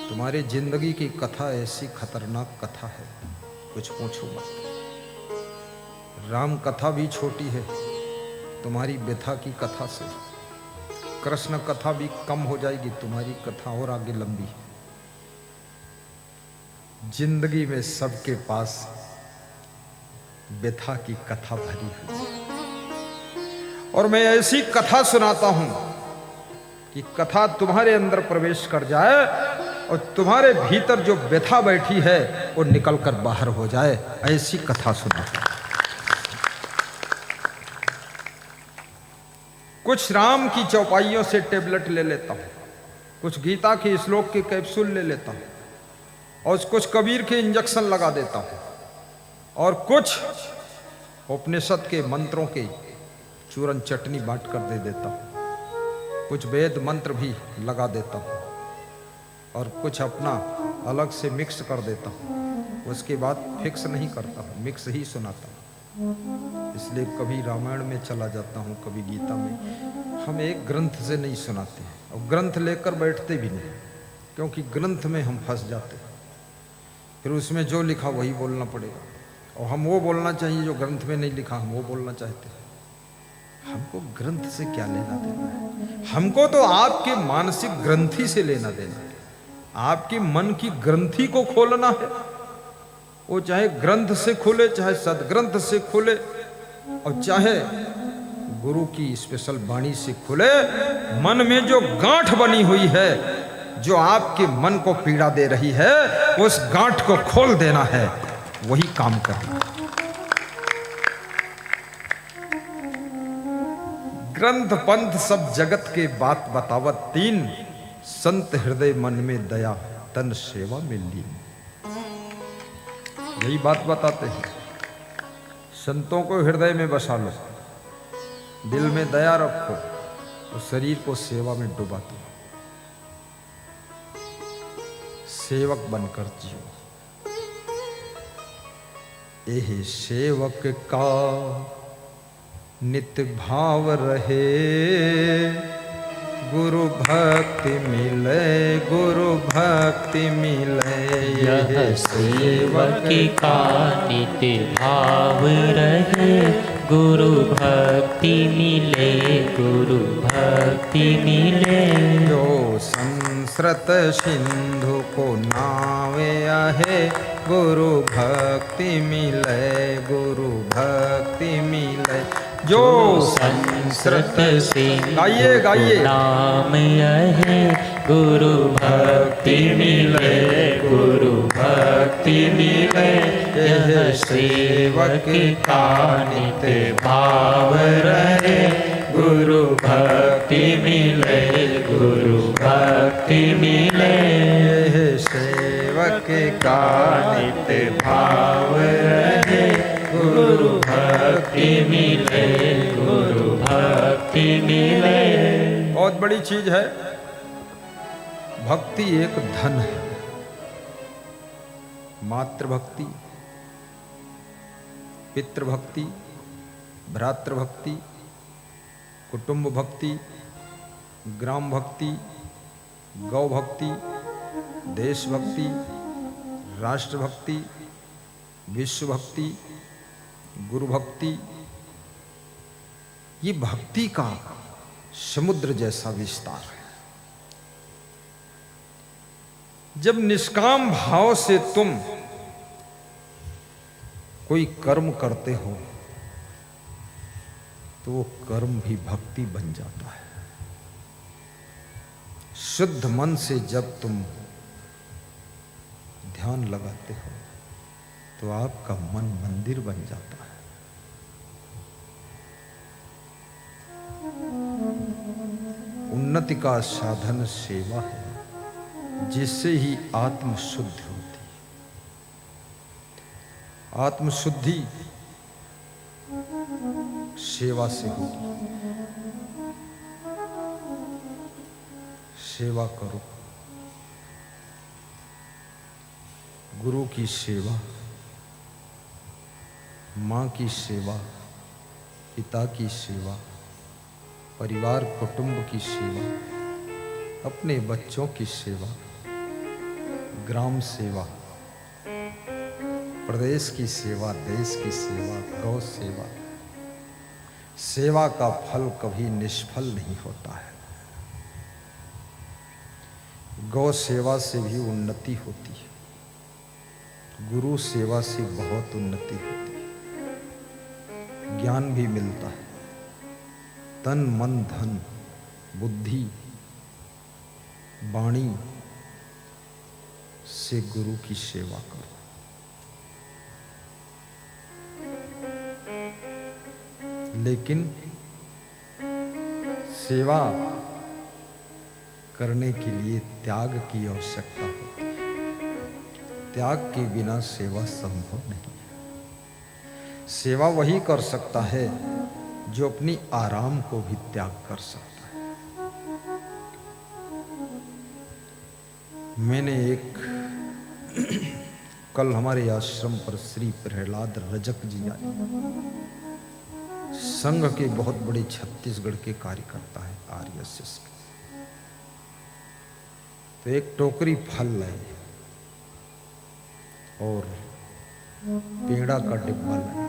तुम्हारी जिंदगी की कथा ऐसी खतरनाक कथा है, कुछ पूछो मत। राम कथा भी छोटी है तुम्हारी व्यथा की कथा से। कृष्ण कथा भी कम हो जाएगी, तुम्हारी कथा और आगे लंबी है। जिंदगी में सबके पास व्यथा की कथा भरी हुई है, और मैं ऐसी कथा सुनाता हूं कि कथा तुम्हारे अंदर प्रवेश कर जाए और तुम्हारे भीतर जो व्यथा बैठी है वो निकलकर बाहर हो जाए। ऐसी कथा सुनाता हूं। कुछ राम की चौपाइयों से टेबलेट ले लेता हूं, कुछ गीता के श्लोक के कैप्सूल ले लेता हूं, और कुछ कबीर के इंजेक्शन लगा देता हूं, और कुछ उपनिषद के मंत्रों के चूरन चटनी बांट कर दे देता हूं, कुछ वेद मंत्र भी लगा देता हूं, और कुछ अपना अलग से मिक्स कर देता हूं। उसके बाद फिक्स नहीं करता हूं, मिक्स ही सुनाता हूं। इसलिए कभी रामायण में चला जाता हूं, कभी गीता में। हम एक ग्रंथ से नहीं सुनाते हैं, और ग्रंथ लेकर बैठते भी नहीं, क्योंकि ग्रंथ में हम फंस जाते हैं। फिर उसमें जो लिखा वही बोलना पड़ेगा, और हम वो बोलना चाहिए जो ग्रंथ में नहीं लिखा, हम वो बोलना चाहते हैं। हमको ग्रंथ से क्या लेना देना है? हमको तो आपके मानसिक ग्रंथि से लेना देना है। आपकी मन की ग्रंथि को खोलना है। वो चाहे ग्रंथ से खुले, चाहे सदग्रंथ से खुले, और चाहे गुरु की स्पेशल वाणी से खुले। मन में जो गांठ बनी हुई है, जो आपके मन को पीड़ा दे रही है, उस गांठ को खोल देना है, वही काम करना है। ग्रंथ पंथ सब जगत के बात बतावत तीन, संत हृदय मन में दया तन सेवा में लीन। यही बात बताते हैं। संतों को हृदय में बसा लो, दिल में दया रखो, तो शरीर को सेवा में डुबा दो। सेवक बनकर जियो। एह सेवक का नित्य भाव रहे, गुरु भक्ति मिले, गुरु भक्ति मिले। यह सेवक का नित्य भाव रहे, गुरु भक्ति मिले, गुरु भक्ति मिले। जो संस्कृत सिंधु को नावे आहे, गुरु भक्ति मिले, गुरु भक्ति मिले। जो संस्कृत सिंधु गाइए गाइए नाम है, गुरु भक्ति मिले, गुरु भक्ति मिले। यह सेवक का नित्य भाव रहे, गुरु भक्ति मिले, गुरु भक्ति मिले। यह सेवक का नित्य भाव रहे, गुरु भक्ति मिले, गुरु भक्ति मिले। बहुत बड़ी चीज है भक्ति। एक धन है। मातृभक्ति, पितृभक्ति, भ्रातृभक्ति, कुटुंब भक्ति, ग्राम भक्ति, गौ भक्ति, देशभक्ति, राष्ट्रभक्ति, विश्व भक्ति, गुरु भक्ति। ये भक्ति का समुद्र जैसा विस्तार है। जब निष्काम भाव से तुम कोई कर्म करते हो, तो वो कर्म भी भक्ति बन जाता है। शुद्ध मन से जब तुम ध्यान लगाते हो, तो आपका मन मंदिर बन जाता है। उन्नति का साधन सेवा है, जिससे ही आत्म शुद्धि होती है। आत्म शुद्धि सेवा से होगी। सेवा करो। गुरु की सेवा, माँ की सेवा, पिता की सेवा, परिवार कुटुंब की सेवा, अपने बच्चों की सेवा, ग्राम सेवा, प्रदेश की सेवा, देश की सेवा, गौ सेवा, सेवा का फल कभी निष्फल नहीं होता है। गौ सेवा से भी उन्नति होती है, गुरु सेवा से बहुत उन्नति होती है, ज्ञान भी मिलता है। तन मन धन बुद्धि वाणी से गुरु की सेवा करो। लेकिन सेवा करने के लिए त्याग की आवश्यकता होती है। त्याग के बिना सेवा संभव नहीं है। सेवा वही कर सकता है जो अपनी आराम को भी त्याग कर सकता है। मैंने एक कल हमारे आश्रम पर श्री प्रहलाद रजक जी आए, संघ के बहुत बड़े छत्तीसगढ़ के कार्यकर्ता है आरएसएस के। तो एक टोकरी फल लाए और पेड़ा का डिब्बा लाए,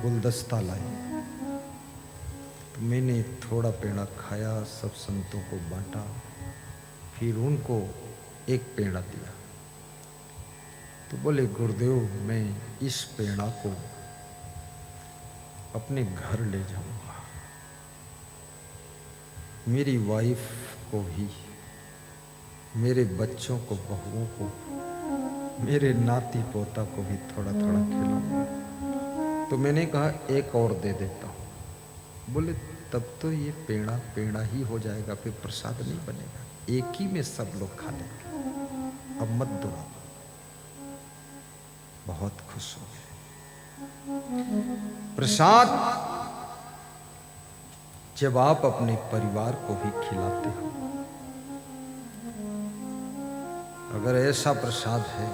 गुलदस्ता लाए। तो मैंने थोड़ा पेड़ा खाया, सब संतों को बांटा, फिर उनको एक पेड़ा दिया। तो बोले गुरुदेव, मैं इस पेड़ा को अपने घर ले जाऊंगा, मेरी वाइफ को भी, मेरे बच्चों को, बहुओं को, मेरे नाती पोता को भी थोड़ा थोड़ा खिलाऊंगा। तो मैंने कहा एक और दे देता हूँ। बोले तब तो ये पेड़ा पेड़ा ही हो जाएगा, फिर प्रसाद नहीं बनेगा, एक ही में सब लोग खा लेंगे, अब मत दो। बहुत खुश हो गए। प्रसाद जब आप अपने परिवार को भी खिलाते हो, अगर ऐसा प्रसाद है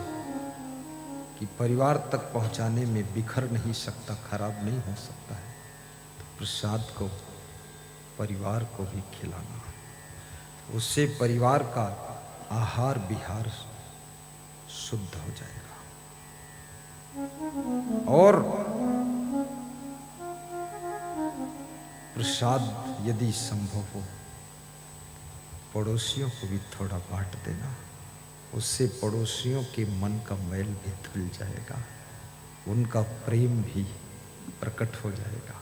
कि परिवार तक पहुंचाने में बिखर नहीं सकता, खराब नहीं हो सकता है, तो प्रसाद को परिवार को भी खिलाना, उससे परिवार का आहार विहार शुद्ध हो जाएगा। और प्रसाद यदि संभव हो पड़ोसियों को भी थोड़ा बांट देना, उससे पड़ोसियों के मन का मैल भी धुल जाएगा, उनका प्रेम भी प्रकट हो जाएगा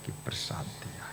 कि प्रसाद दिया।